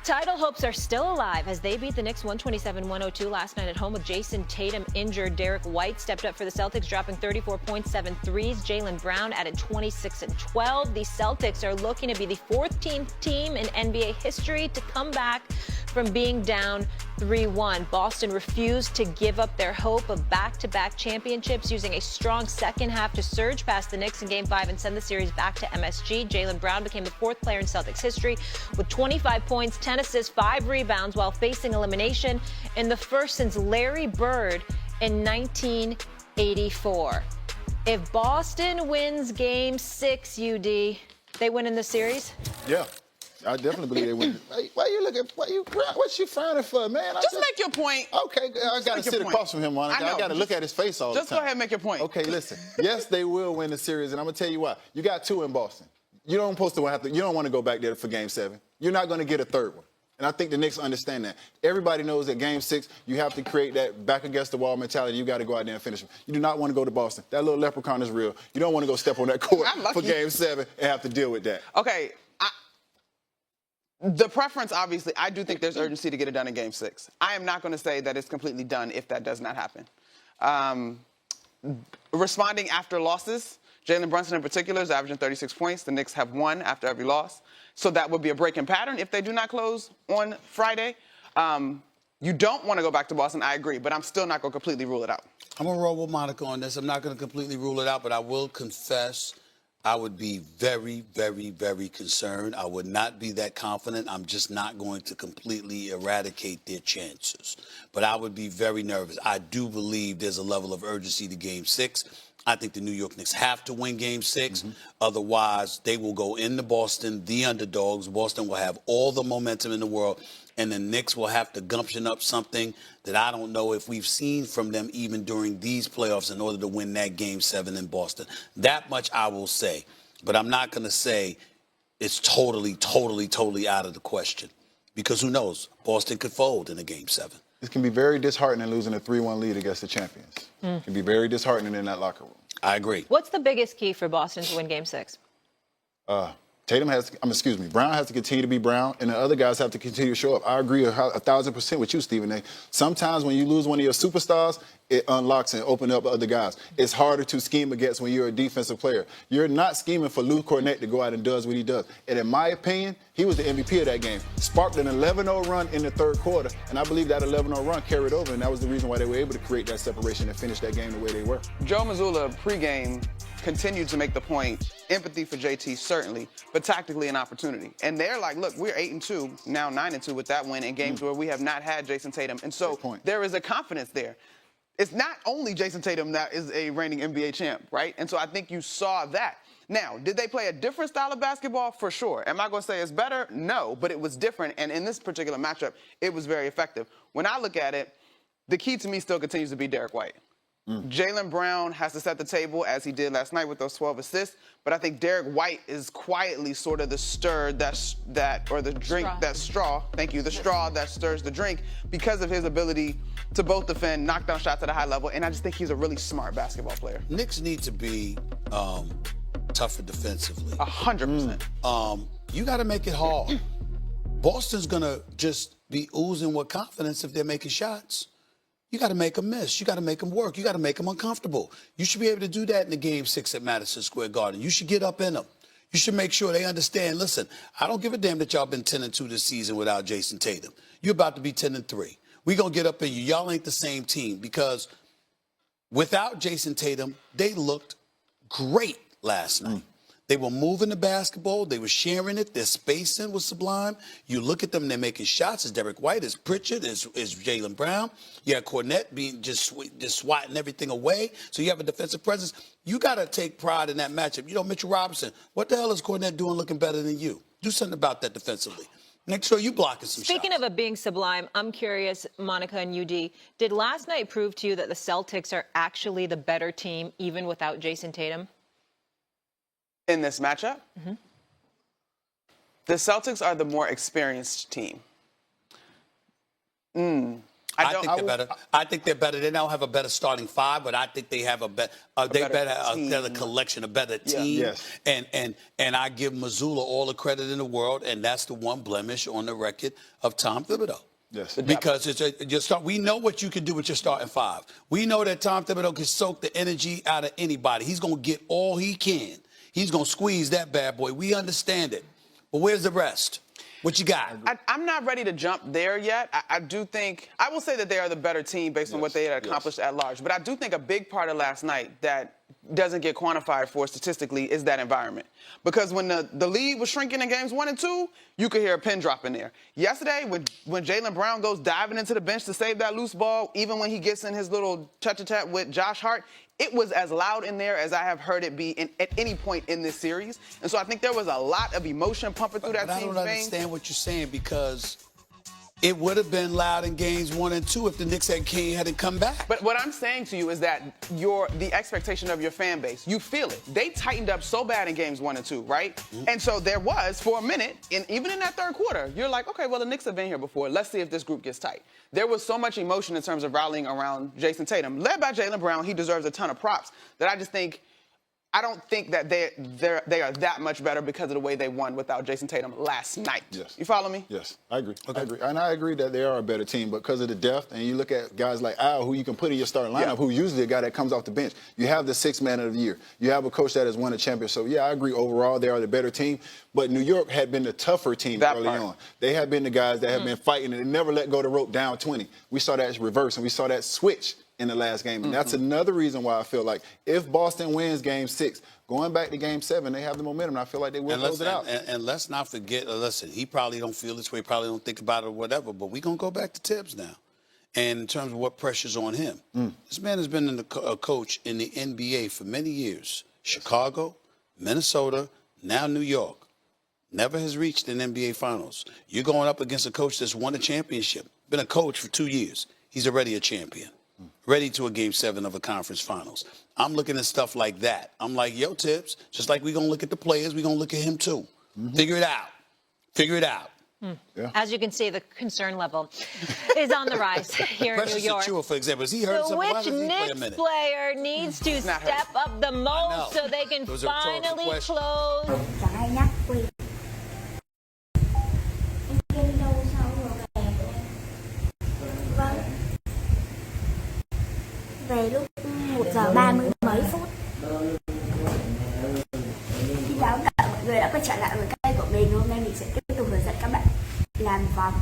Title hopes are still alive as they beat the Knicks 127-102 last night at home with Jason Tatum injured. Derek White stepped up for the Celtics, dropping 34 points, 7 threes. Jaylen Brown added 26 and 12. The Celtics are looking to be the 14th team in NBA history to come back from being down 3-1. Boston refused to give up their hope of back-to-back championships, using a strong second half to surge past the Knicks in Game 5 and send the series back to MSG. Jaylen Brown became the 4th player in Celtics history with 25 points, 10 assists, 5 rebounds while facing elimination in the first since Larry Bird in 1984. If Boston wins Game 6, UD, they win in the series? Yeah. I definitely believe they win. Why you looking? What you frowning for, man? Just make your point. Okay, I got to sit across from him, Monica. I got to look at his face all the time. Just go ahead and make your point. Okay, listen. Yes, they will win the series, and I'm gonna tell you why. You got 2 in Boston. You don't want to go back there for Game 7. You're not going to get a 3rd one. And I think the Knicks understand that. Everybody knows that Game 6, you have to create that back against the wall mentality. You got to go out there and finish them. You do not want to go to Boston. That little leprechaun is real. You don't want to go step on that court for Game 7 and have to deal with that. Okay. The preference, obviously, I do think there's urgency to get it done in Game 6. I am not going to say that it's completely done if that does not happen. Responding after losses, Jalen Brunson in particular is averaging 36 points. The Knicks have won after every loss. So that would be a break in pattern if they do not close on Friday. You don't want to go back to Boston, I agree, but I'm still not going to completely rule it out. I'm going to roll with Monica on this. I'm not going to completely rule it out, but I will confess I would be very, very, very concerned. I would not be that confident. I'm just not going to completely eradicate their chances. But I would be very nervous. I do believe there's a level of urgency to Game 6. I think the New York Knicks have to win Game 6. Mm-hmm. Otherwise, they will go into Boston, the underdogs. Boston will have all the momentum in the world. And the Knicks will have to gumption up something that I don't know if we've seen from them even during these playoffs in order to win that Game 7 in Boston. That much I will say. But I'm not going to say it's totally out of the question. Because who knows? Boston could fold in a Game 7. It can be very disheartening losing a 3-1 lead against the champions. It can be very disheartening in that locker room. I agree. What's the biggest key for Boston to win Game 6? Brown has to continue to be Brown, and the other guys have to continue to show up. I agree 1,000% with you, Stephen A. Sometimes when you lose one of your superstars, it unlocks and opens up other guys. It's harder to scheme against when you're a defensive player. You're not scheming for Lou Cornett to go out and does what he does. And in my opinion, he was the MVP of that game. Sparked an 11-0 run in the 3rd quarter, and I believe that 11-0 run carried over, and that was the reason why they were able to create that separation and finish that game the way they were. Joe Mazzulla, pregame, continued to make the point, empathy for JT, certainly, but tactically an opportunity. And they're like, look, we're 8-2, now 9-2 with that win in games where we have not had Jason Tatum. And so there is a confidence there. It's not only Jason Tatum that is a reigning NBA champ, right? And so I think you saw that. Now, did they play a different style of basketball? For sure. Am I going to say it's better? No, but it was different. And in this particular matchup, it was very effective. When I look at it, the key to me still continues to be Derek White. Jaylen Brown has to set the table as he did last night with those 12 assists, but I think Derek White is quietly sort of the straw that stirs the drink because of his ability to both defend, knock down shots at a high level, and I just think he's a really smart basketball player. Knicks need to be tougher defensively. 100%. You got to make it hard. Boston's going to just be oozing with confidence if they're making shots. You got to make them miss. You got to make them work. You got to make them uncomfortable. You should be able to do that in the Game 6 at Madison Square Garden. You should get up in them. You should make sure they understand, listen, I don't give a damn that y'all been 10-2 this season without Jason Tatum. You're about to be 10-3. We're going to get up in you. Y'all ain't the same team because without Jason Tatum, they looked great last night. They were moving the basketball. They were sharing it. Their spacing was sublime. You look at them, they're making shots. It's Derek White, it's Pritchard, it's Jaylen Brown. You have Cornett being just swatting everything away. So you have a defensive presence. You got to take pride in that matchup. You know, Mitchell Robinson, what the hell is Cornett doing looking better than you? Do something about that defensively. Make sure you blocking some shots. Speaking of it being sublime, I'm curious, Monica and UD, did last night prove to you that the Celtics are actually the better team even without Jason Tatum? In this matchup, the Celtics are the more experienced team. I think they're better. They now have a better starting five, but I think they have a better collection, a better team. Yes. And I give Missoula all the credit in the world, and that's the one blemish on the record of Tom Thibodeau. Yes. Because we know what you can do with your starting five. We know that Tom Thibodeau can soak the energy out of anybody. He's going to get all he can. He's going to squeeze that bad boy. We understand it. But where's the rest? What you got? I'm not ready to jump there yet. I will say that they are the better team based on what they had accomplished at large. But I do think a big part of last night that doesn't get quantified for statistically is that environment. Because when the lead was shrinking in games 1 and 2, you could hear a pin drop in there. Yesterday, when Jaylen Brown goes diving into the bench to save that loose ball, even when he gets in his little tete-a-tete with Josh Hart, it was as loud in there as I have heard it be at any point in this series. And so I think there was a lot of emotion pumping through that team's veins. I don't understand what you're saying, because it would have been loud in games 1 and 2 if the Knicks hadn't come back. But what I'm saying to you is that the expectation of your fan base, you feel it. They tightened up so bad in games 1 and 2, right? Mm-hmm. And so there was, for a minute, even in that third quarter, you're like, okay, well, the Knicks have been here before. Let's see if this group gets tight. There was so much emotion in terms of rallying around Jason Tatum. Led by Jaylen Brown, he deserves a ton of props. I don't think that they are that much better because of the way they won without Jason Tatum last night. Yes. You follow me? Yes, I agree. Okay. I agree. And I agree that they are a better team, but because of the depth, and you look at guys like Al, who you can put in your starting lineup, who usually a guy that comes off the bench. You have the sixth man of the year. You have a coach that has won a championship. So, yeah, I agree overall they are the better team. But New York had been the tougher team early on. They have been the guys that have been fighting and they never let go the rope down 20. We saw that reverse, and we saw that switch in the last game. And that's another reason why I feel like if Boston wins game 6, going back to game 7, they have the momentum, and I feel like they will close it out. And let's not forget, listen, he probably don't feel this way, probably don't think about it or whatever, but we're going to go back to Tibbs now. And in terms of what pressure's on him, this man has been a coach in the NBA for many years. Chicago, Minnesota, now New York. Never has reached an NBA Finals. You're going up against a coach that's won a championship, been a coach for 2 years. He's already a champion. Ready to a game 7 of a conference finals. I'm looking at stuff like that. I'm like, yo, Tibbs, just like we're going to look at the players, we're going to look at him too. Figure it out. Figure it out. Yeah. As you can see, the concern level is on the rise here in New York. Precious Achiuwa, for example, has he heard So something? which Knicks player needs to step up the most so they can finally close? Chẳng hay nhắc Quy. Em kia đi đâu sao rồi về vậy? Vâng. Về lúc 1:30 mấy phút. Xin chào tất cả mọi người đã quay trở lại với kênh của mình. Hôm nay mình sẽ tiếp tục hướng dẫn các bạn làm vòng